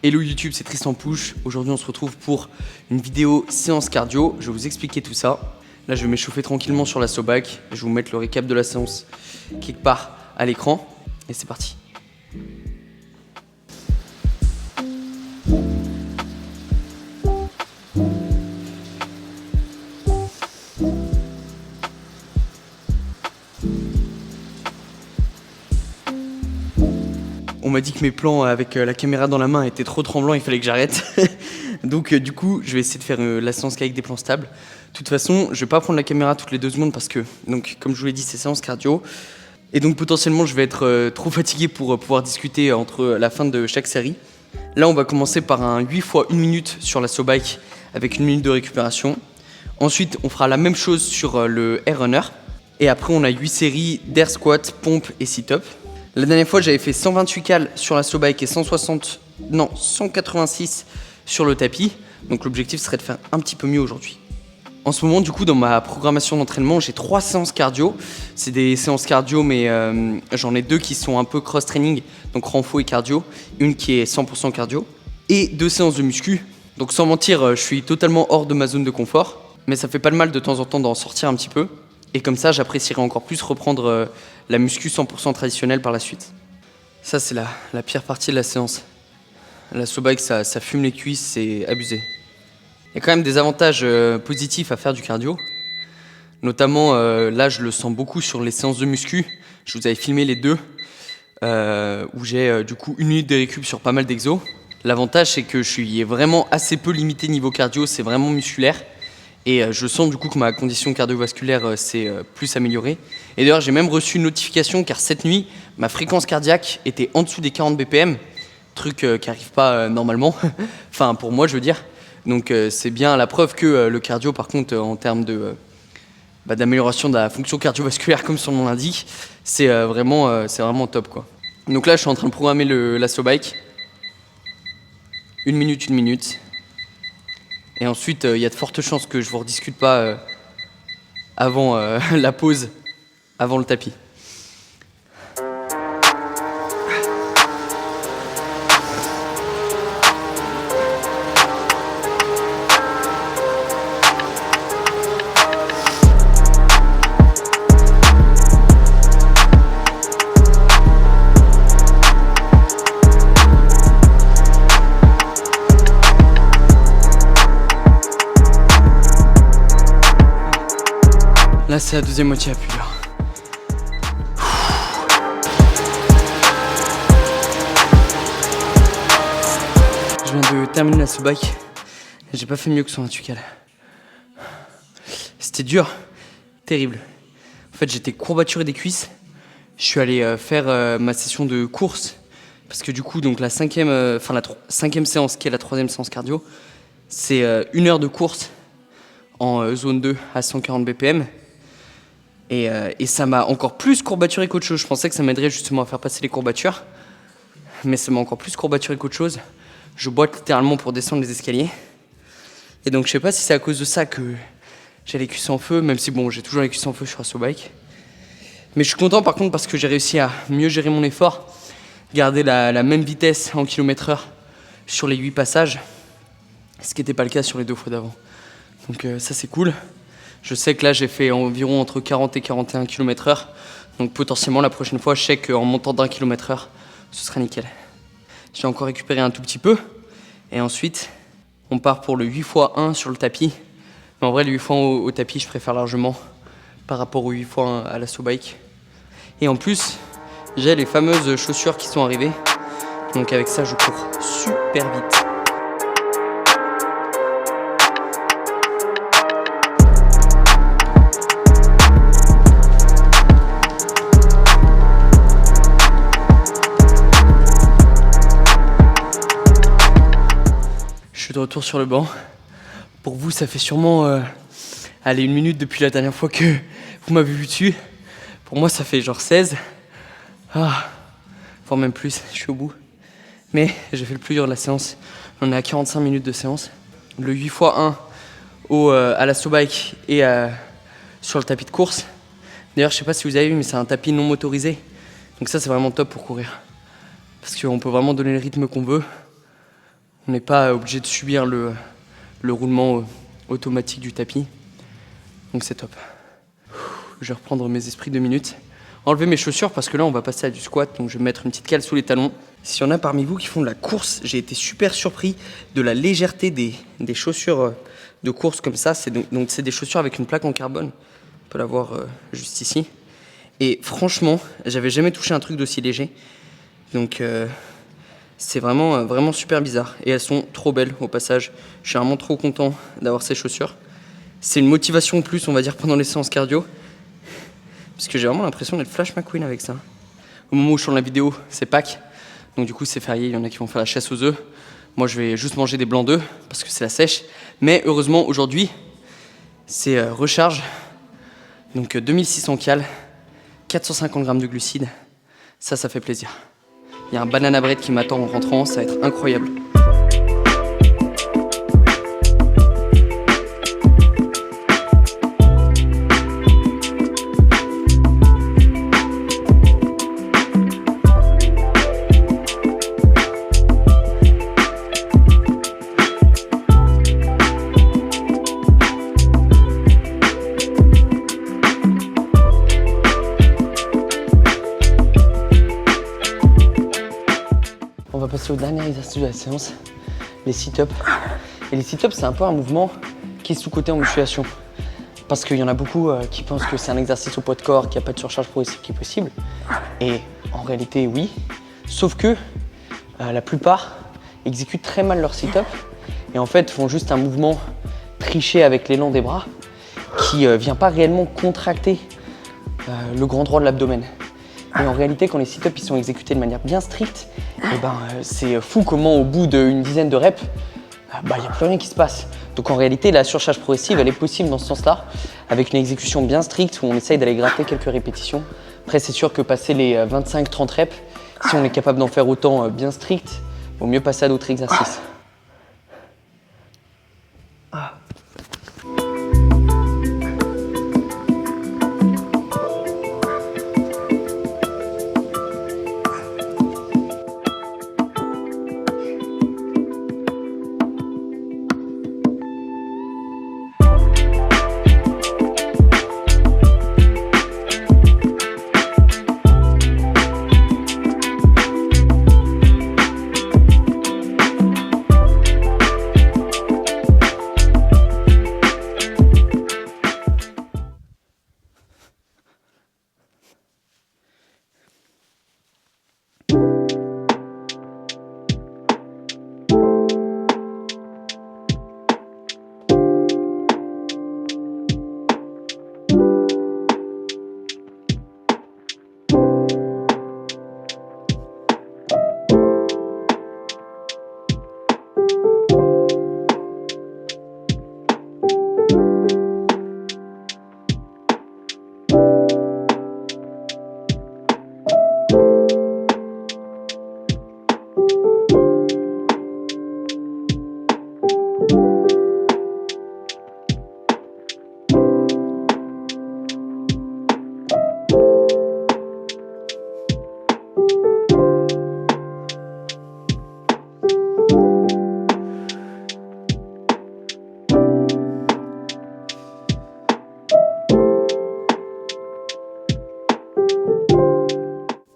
Hello YouTube, c'est Tristan Pouche. Aujourd'hui, on se retrouve pour une vidéo séance cardio. Je vais vous expliquer tout ça. Là, je vais m'échauffer tranquillement sur la SoBike. Je vais vous mettre le récap de la séance quelque part à l'écran. Et c'est parti. On m'a dit que mes plans avec la caméra dans la main étaient trop tremblants, il fallait que j'arrête. Donc du coup, je vais essayer de faire la séance qu'avec des plans stables. De toute façon, je vais pas prendre la caméra toutes les 2 secondes parce que, donc, comme je vous l'ai dit, c'est séance cardio. Et donc potentiellement, je vais être trop fatigué pour pouvoir discuter entre la fin de chaque série. Là, on va commencer par un 8 x 1 minute sur la SoBike avec 1 minute de récupération. Ensuite, on fera la même chose sur le Air Runner. Et après, on a 8 séries d'Air Squat, pompe et sit-up. La dernière fois, j'avais fait 128 cales sur la SoBike et 186 sur le tapis. Donc l'objectif serait de faire un petit peu mieux aujourd'hui. En ce moment, du coup, dans ma programmation d'entraînement, j'ai 3 séances cardio. C'est des séances cardio, mais j'en ai 2 qui sont un peu cross-training, donc renfo et cardio. Une qui est 100% cardio. Et 2 séances de muscu. Donc sans mentir, je suis totalement hors de ma zone de confort. Mais ça fait pas de mal de temps en temps d'en sortir un petit peu. Et comme ça, j'apprécierais encore plus reprendre la muscu 100% traditionnelle par la suite. Ça, c'est la pire partie de la séance. La SoBike, ça fume les cuisses, c'est abusé. Il y a quand même des avantages positifs à faire du cardio. Notamment, là, je le sens beaucoup sur les séances de muscu. Je vous avais filmé les 2, où j'ai du coup 1 minute de récup sur pas mal d'exos. L'avantage, c'est que je suis vraiment assez peu limité niveau cardio, c'est vraiment musculaire. Et je sens du coup que ma condition cardiovasculaire s'est plus améliorée. Et d'ailleurs, j'ai même reçu une notification car cette nuit, ma fréquence cardiaque était en dessous des 40 BPM. Truc qui n'arrive pas normalement. Enfin, pour moi, je veux dire. Donc, c'est bien la preuve que le cardio, par contre, en termes d'amélioration de la fonction cardiovasculaire, comme son nom l'indique, c'est vraiment top, quoi. Donc là, je suis en train de programmer la SoBike. 1 minute, 1 minute. Et ensuite, il y a de fortes chances que je ne vous rediscute pas avant la pause, avant le tapis. Là, c'est la deuxième moitié à plus dur. Je viens de terminer la SoBike. J'ai pas fait mieux que 128 cales. C'était dur, terrible. En fait, j'étais courbaturé des cuisses. Je suis allé faire ma session de course. Parce que du coup, donc la cinquième séance, qui est la 3e séance cardio, c'est 1 heure de course en zone 2 à 140 BPM. Et ça m'a encore plus courbaturé qu'autre chose. Je pensais que ça m'aiderait justement à faire passer les courbatures. Mais ça m'a encore plus courbaturé qu'autre chose. Je boite littéralement pour descendre les escaliers. Et donc je sais pas si c'est à cause de ça que j'ai les cuisses en feu. Même si bon, j'ai toujours les cuisses en feu sur la SoBike. Mais je suis content par contre parce que j'ai réussi à mieux gérer mon effort. Garder la même vitesse en km/h sur les 8 passages. Ce qui n'était pas le cas sur les 2 fois d'avant. Donc ça c'est cool. Je sais que là, j'ai fait environ entre 40 et 41 km/h. Donc potentiellement, la prochaine fois, je sais qu'en montant d'1 km/h, ce sera nickel. J'ai encore récupéré un tout petit peu. Et ensuite, on part pour le 8 x 1 sur le tapis. Mais en vrai, le 8 x 1 au tapis, je préfère largement par rapport au 8 x 1 à la SoBike. Et en plus, j'ai les fameuses chaussures qui sont arrivées. Donc avec ça, je cours super vite. Je suis de retour sur le banc. Pour vous, ça fait sûrement 1 minute depuis la dernière fois que vous m'avez vu dessus. Pour moi, ça fait genre 16. Voire même plus, je suis au bout. Mais j'ai fait le plus dur de la séance. On est à 45 minutes de séance. Le 8 x 1 à la SoBike et sur le tapis de course. D'ailleurs, je sais pas si vous avez vu, mais c'est un tapis non motorisé. Donc ça, c'est vraiment top pour courir. Parce qu'on peut vraiment donner le rythme qu'on veut. On n'est pas obligé de subir le roulement automatique du tapis. Donc c'est top. Je vais reprendre mes esprits 2 minutes. Enlever mes chaussures parce que là on va passer à du squat. Donc je vais mettre une petite cale sous les talons. S'il y en a parmi vous qui font de la course, j'ai été super surpris de la légèreté des chaussures de course comme ça. C'est des chaussures avec une plaque en carbone. On peut la voir juste ici. Et franchement, j'avais jamais touché un truc d'aussi léger. Donc c'est vraiment super bizarre. Et elles sont trop belles au passage. Je suis vraiment trop content d'avoir ces chaussures. C'est une motivation en plus, on va dire, pendant les séances cardio. Parce que j'ai vraiment l'impression d'être Flash McQueen avec ça. Au moment où je tourne la vidéo, c'est Pâques. Donc du coup, c'est férié, il y en a qui vont faire la chasse aux œufs. Moi, je vais juste manger des blancs d'œufs parce que c'est la sèche. Mais heureusement, aujourd'hui, c'est recharge. Donc 2600 cales, 450 grammes de glucides. Ça fait plaisir. Il y a un banana bread qui m'attend en rentrant, ça va être incroyable. On va passer au dernier exercice de la séance, les sit-ups. Et les sit-ups, c'est un peu un mouvement qui est sous-coté en musculation. Parce qu'il y en a beaucoup qui pensent que c'est un exercice au poids de corps, qu'il n'y a pas de surcharge progressive qui est possible. Et en réalité, oui. Sauf que la plupart exécutent très mal leur sit-up et en fait font juste un mouvement triché avec l'élan des bras qui ne vient pas réellement contracter le grand droit de l'abdomen. Et en réalité, quand les sit-ups ils sont exécutés de manière bien stricte, c'est fou comment au bout d'une dizaine de reps, il n'y a plus rien qui se passe. Donc en réalité, la surcharge progressive, elle est possible dans ce sens-là, avec une exécution bien stricte où on essaye d'aller gratter quelques répétitions. Après, c'est sûr que passer les 25-30 reps, si on est capable d'en faire autant bien strict, il vaut mieux passer à d'autres exercices.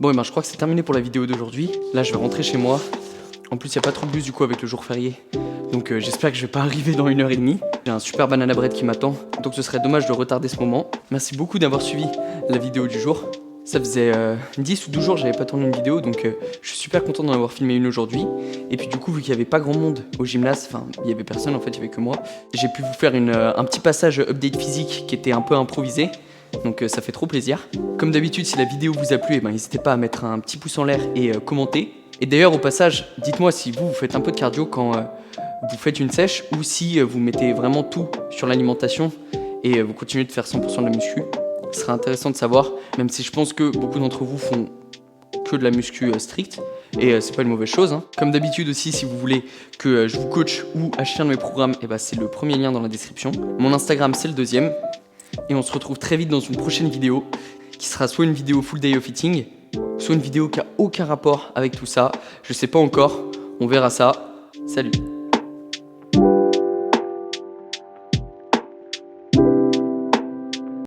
Bon, je crois que c'est terminé pour la vidéo d'aujourd'hui. Là, je vais rentrer chez moi. En plus, il n'y a pas trop de bus du coup avec le jour férié. Donc j'espère que je vais pas arriver dans 1h30. J'ai un super banana bread qui m'attend. Donc ce serait dommage de retarder ce moment. Merci beaucoup d'avoir suivi la vidéo du jour. Ça faisait 10 ou 12 jours que j'avais pas tourné une vidéo. Donc je suis super content d'en avoir filmé une aujourd'hui. Et puis du coup, vu qu'il n'y avait pas grand monde au gymnase, enfin il y avait personne en fait, il y avait que moi. J'ai pu vous faire un petit passage update physique qui était un peu improvisé. Donc ça fait trop plaisir. Comme d'habitude, si la vidéo vous a plu, n'hésitez pas à mettre un petit pouce en l'air et commenter. Et d'ailleurs au passage, dites-moi si vous faites un peu de cardio quand vous faites une sèche ou si vous mettez vraiment tout sur l'alimentation et vous continuez de faire 100% de la muscu. Ce serait intéressant de savoir, même si je pense que beaucoup d'entre vous font que de la muscu stricte et c'est pas une mauvaise chose. Comme d'habitude aussi, si vous voulez que je vous coach ou acheter un de mes programmes, c'est le premier lien dans la description. Mon Instagram c'est le deuxième. Et on se retrouve très vite dans une prochaine vidéo qui sera soit une vidéo full day of eating, soit une vidéo qui a aucun rapport avec tout ça. Je sais pas encore, on verra ça. Salut.